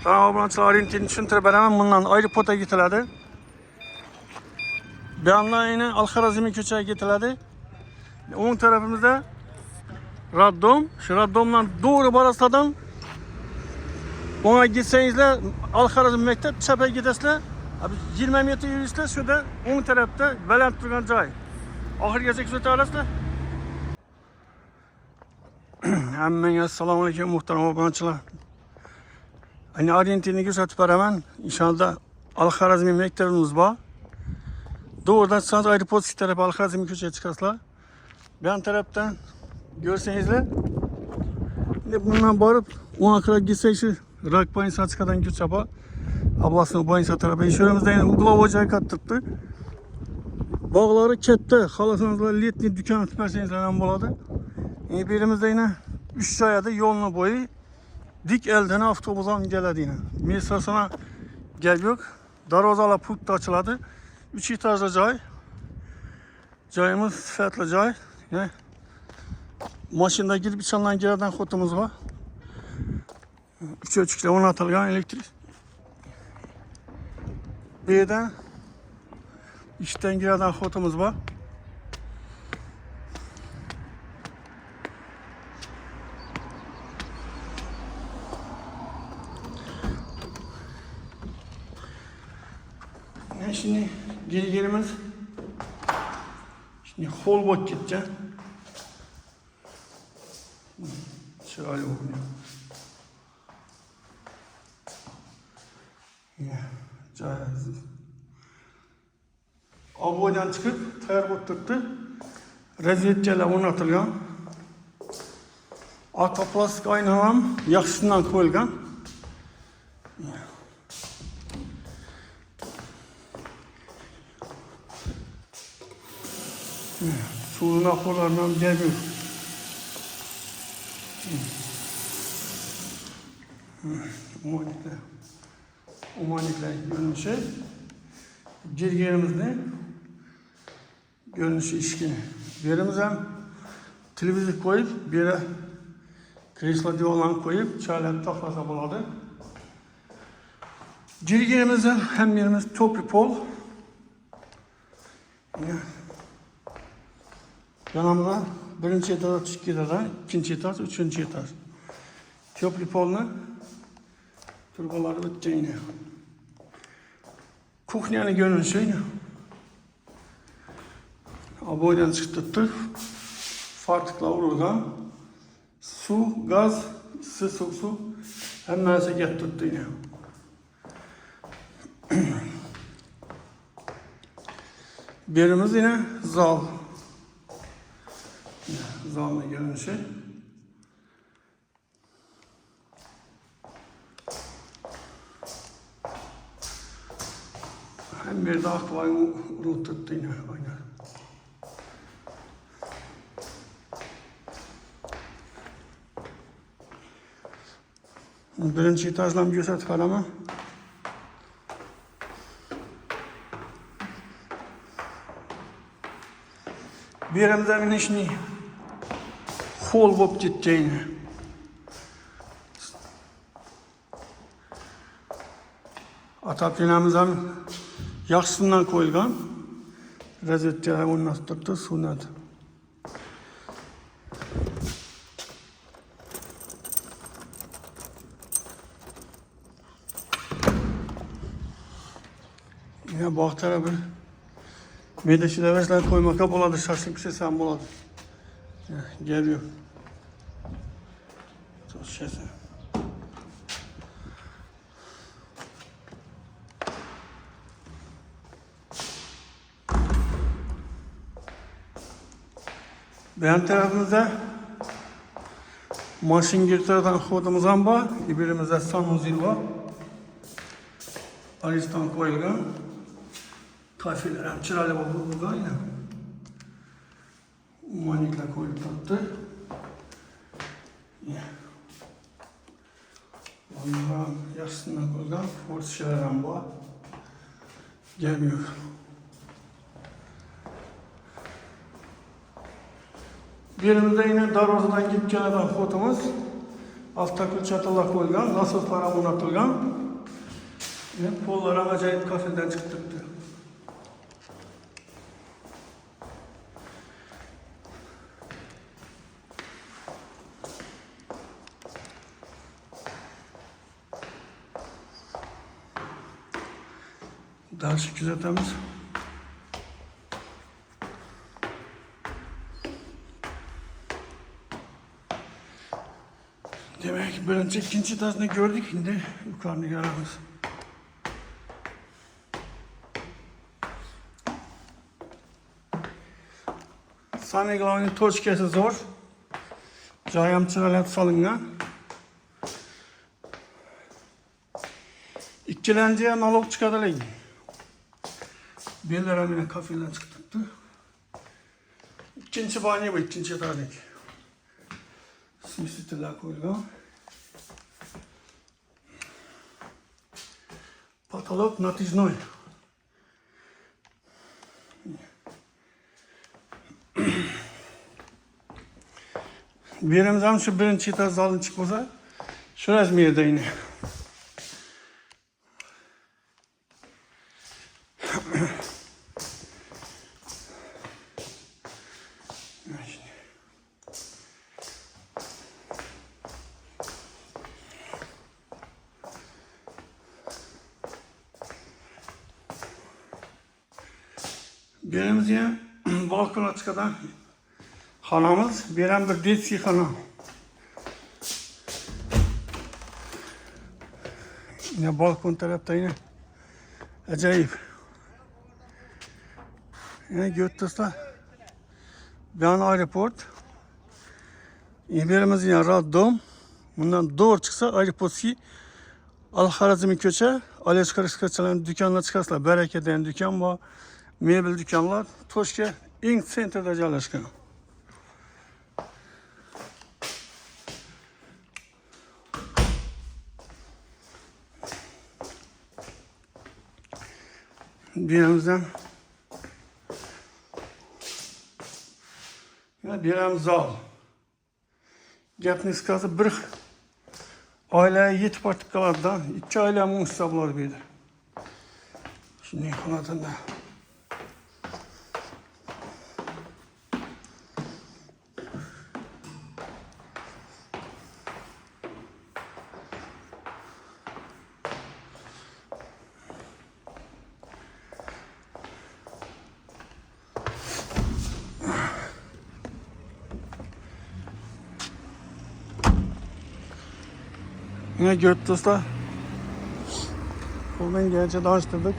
Muhtemelen obunachilar orientirini tushuntirib beraman. Bundan aeroportga ketiladi. Bu yandan yine Al-Harazimiy ko'chaga ketiladi. O'ng tarafimizda Raddom. Shu Raddomdan doğru borasizlar. Ona gitsangizlar Al-Harazimiy maktab chapga ketasizlar. 20 metr yurasizlar, şurada o'ng tarafda baland turgan joy. Oxirigacha kuzata olasizlar. Hammaga assalomu alaykum muhtaram obunachilar. Hani orientirni ko'rsatib beraman. Inshaalloh Al-Harazimiy maktabimiz bor. Doğrudan chiqasiz aeroport tarafı Al-Harazimiy ko'chaga chiqasizlar. Bu yan tarafdan görsengizler. Bundan borib o'ng qarab gitsak shu Rakpayn Sachkadan ko'cha bor. Ablasının boyunca tarafı. Şuramızda yine uygulama ocağı kattıktı. Bağları katta. Xalasanızlar letni dükkan açıp verseniz hem buladı. Birimizde yine 3 ayada yolunu boyu dik elden avtobusdan geldi yine. Mesasına gel yok. Darvazalar putta açıladı. 3 etajlı cay. Cayımız sıfatlı cay. Yine maşında girip çalınan girerden kotumuz var. 3 ölçükle 10 atılgan elektrik. Bir yerden işten girerden kotumuz var. Şimdi geri şimdi hol bot gideceğim. Şöyle okunuyor. Caiz. Aboydan çıkıp tayar botturdu. Reziyetçiler o'rnatilgan. Arka plastik aynalar yaxshisidan qo'yilgan. Suvun akvalarından geliyor. Umanikler görünüşü. Girgerimizde görünüşü işkini. Birimiz hem televizyon koyup bir yere kreslo divan koyup çaylar taklasa buladı. Girgerimizde hem yerimiz toplu pol. Yanımda birinci etaj, iki etaj, ikinci etaj, üçüncü etaj. Toplu polni turbaları o'tgan. Kuxnyani görünüşü yine. Aboydan chiqib farklı urilgan. Su, gaz, issiq suv hammasi kelib turibdi yine. Birimiz yine zal. Zalın görünüşü. Hem bir de akvayı tuttu yine. Aynen. Birinci etajdan gösterdik adamı. Birimizde bir işini hol bulup gideceğini. Atapinamız hem yaxşısından koyulgan. Reziyetçiler onu nasıl tuttu, sunadı. Yine bu tarafı medeşi versler koymaka buladı, şaşırıp şey sen buladı. Geliyor. Çok şeyse. Beyan tarafımızda maşin girtardan kodumuz var. Birimizde sanuzil var. Alistan koyulgan. Kafeler hem çırayla bakılgan yine. Umanikler koyup tattı. Onların yaşısından koyulgan. Ford şehirden var. Gelmiyor. Birimizde yine darvazadan gidip gelen fotomuz. Avtakul çatılar koyulgan, nasıl para o'rnatilgan. Pollar ham ajoyib kafedan chiqib turibdi. Darslik kuzatamiz. Demek birinchi, ikkinchi etajni gördük, şimdi yukarıda göremiz. Samimiy glavning tochkasi zo'r. Joy ham chiroyli solingan. İkkilanchi ham noloq chiqadilar. Bellar ham meni kafeldan chiqib turibdi. Ikkinchi banya bu, ikkinchi etajlik. Смесителlar qo'yilgan. Потолок натяжной. Birimiz ham shu birinchi etaj zaldan chiqib bo'lsa, shu razmerda yine. Birimiz yine balkona çıkan xonamiz, bu ham bir detskiy xona. Yine balkon tarafta yine acayip. Yine götürsler. Bir an aeroport. Birimiz yine Raddom. Bundan doğru çıksa aeroportski Al-Harazmi ko'cha, Aleshkarovskachalarning dükkanına chiqasizlar. Baraka degan dükkan var. Mebel dükkanlar Toshka eng sentrda joylashgan. Birimizdan bir zal. Gapning qisqasi bir oilaga yetib ortib qoladidan 2 oilaning hisoblari berdi. Shunday holatda yine Götürs'ta koldan gelece danıştırdık.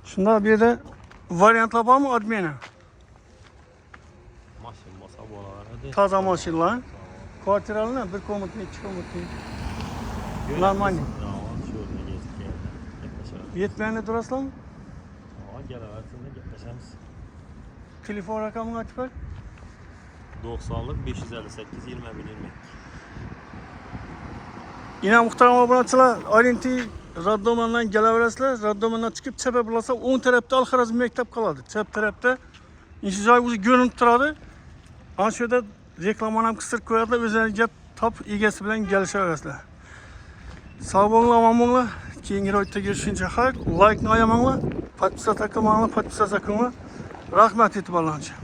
Şunda bir de varyantlar var mı admine? Taza maşinlar. Kvartiralı bir komutlu, iki komutlu. Normal. Yetmeyenle duraslan mı? Telefon rakamını açıp ver. 90'lık 558 20 20. Yine muhterem abonatçılar, ayrıntı Raddoman'dan gelebilirsiniz. Raddoman'dan çıkıp çöpe bulasa 10 tarafta Al-Harazmi mektep kaladı. Çöp tarafta inşallah bu görünüp turadı. Ana şöyle reklamını kısır koyarlar, özellikle tap ilgisi bilen gelişebilirsiniz. Sağ olun, aman olun. Keyingi videoda görüşünce like ayamanlar, подписаться kanalına, подписаться kanalına. Rahmet etibarlarınca.